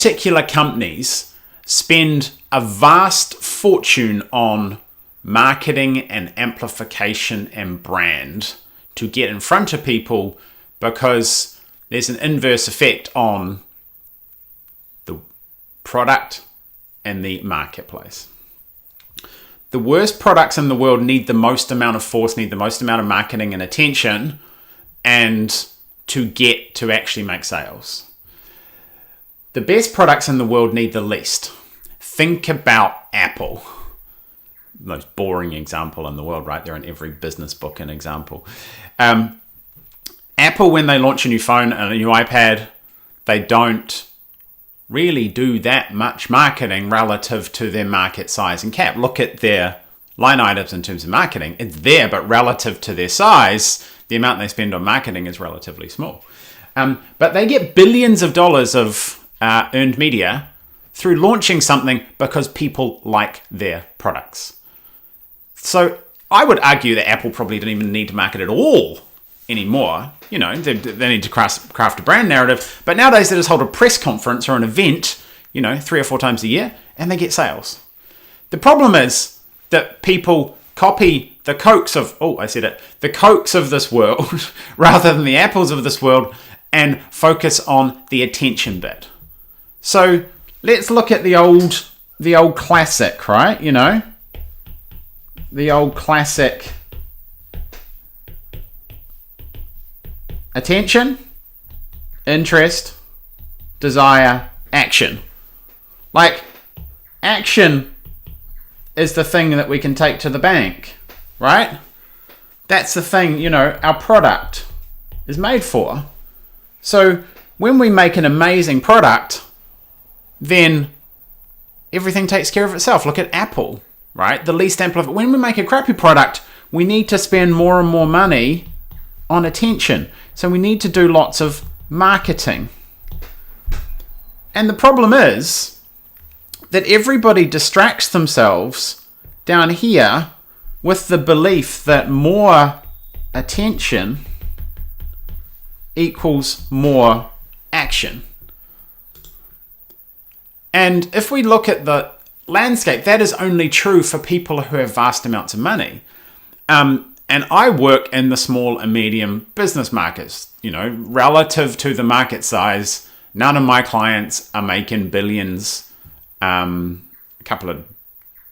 particular companies spend a vast fortune on marketing and amplification and brand to get in front of people, because there's an inverse effect on the product and the marketplace. The worst products in the world need the most amount of force, need the most amount of marketing and attention, and to get to actually make sales. The best products in the world need the least. Think about Apple. Most boring example in the world, right? They're in every business book an example. Apple, when they launch a new phone and a new iPad, they don't really do that much marketing relative to their market size and cap. Look at their line items in terms of marketing. It's there, but relative to their size, the amount they spend on marketing is relatively small. But they get billions of dollars of earned media through launching something because people like their products. So I would argue that Apple probably didn't even need to market at all anymore. You know, they need to craft a brand narrative. But nowadays they just hold a press conference or an event, 3 or 4 times a year, and they get sales. The problem is that people copy the Cokes of, the Cokes of this world rather than the Apples of this world, and focus on the attention bit. So let's look at the old classic, right? The old classic. Attention, interest, desire, action. Like, action is the thing that we can take to the bank, right? That's the thing, our product is made for. So when we make an amazing product, then everything takes care of itself. Look at Apple, right? The least amplified. When we make a crappy product, we need to spend more and more money on attention. So we need to do lots of marketing. And the problem is that everybody distracts themselves down here with the belief that more attention equals more action. And if we look at the landscape, that is only true for people who have vast amounts of money. And I work in the small and medium business markets. Relative to the market size, none of my clients are making billions. A couple are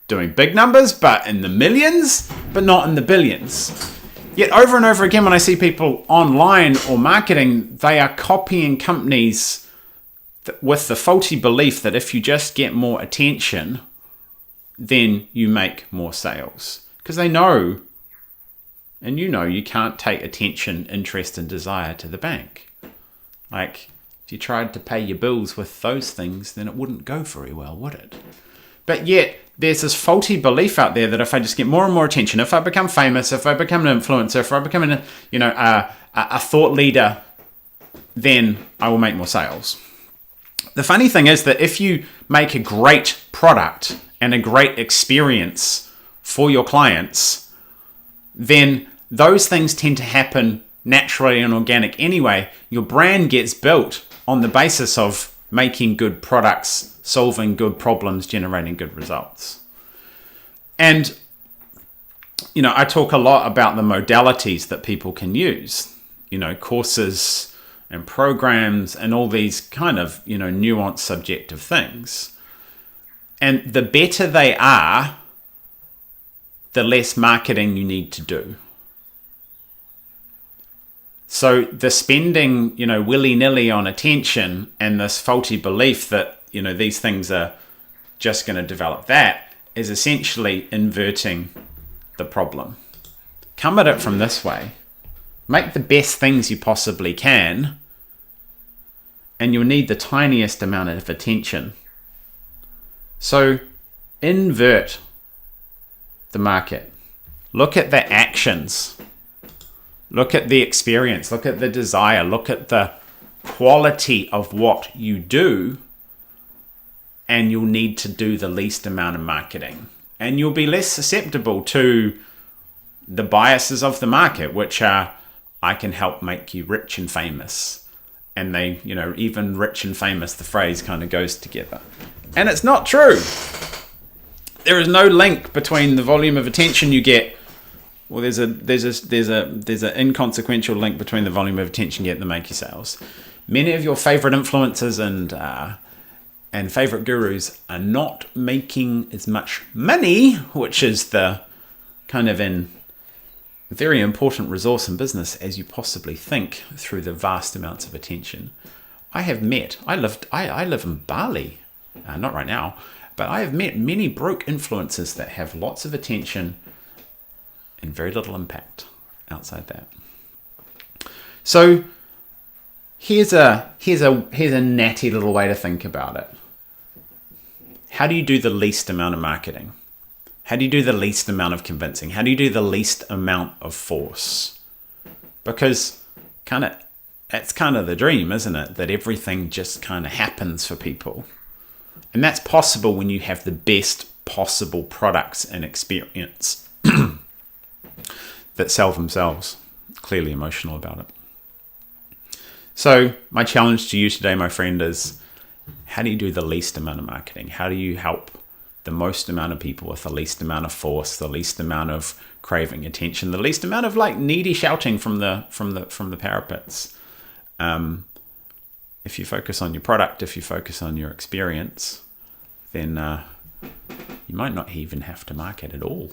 doing big numbers, but in the millions, but not in the billions. Yet over and over again, when I see people online or marketing, they are copying companies with the faulty belief that if you just get more attention, then you make more sales. Because they know, and you can't take attention, interest, and desire to the bank. Like, if you tried to pay your bills with those things, then it wouldn't go very well, would it? But yet, there's this faulty belief out there that if I just get more and more attention, if I become famous, if I become an influencer, if I become a thought leader, then I will make more sales. The funny thing is that if you make a great product and a great experience for your clients, then those things tend to happen naturally and organic anyway. Your brand gets built on the basis of making good products, solving good problems, generating good results. And, I talk a lot about the modalities that people can use, courses and programs and all these kind of, nuanced subjective things. And the better they are, the less marketing you need to do. So the spending, willy-nilly on attention and this faulty belief that, these things are just going to develop that is essentially inverting the problem. Come at it from this way. Make the best things you possibly can, and you'll need the tiniest amount of attention. So invert the market. Look at the actions. Look at the experience. Look at the desire. Look at the quality of what you do, and you'll need to do the least amount of marketing. And you'll be less susceptible to the biases of the market, which are, I can help make you rich and famous. And they, even rich and famous, the phrase kind of goes together. And it's not true. There is no link between the volume of attention you get. Well, there's an inconsequential link between the volume of attention you get and the make your sales. Many of your favorite influencers and favorite gurus are not making as much money, which is the kind of a very important resource in business as you possibly think, through the vast amounts of attention. I live in Bali, not right now, but I have met many broke influencers that have lots of attention and very little impact outside that. So here's a natty little way to think about it. How do you do the least amount of marketing? How do you do the least amount of convincing? How do you do the least amount of force? Because that's kind of the dream, isn't it? That everything just kind of happens for people. And that's possible when you have the best possible products and experience that sell themselves. Clearly emotional about it. So my challenge to you today, my friend, is how do you do the least amount of marketing? How do you help the most amount of people with the least amount of force, the least amount of craving attention, the least amount of needy shouting from the parapets? If you focus on your product, if you focus on your experience, then you might not even have to market at all.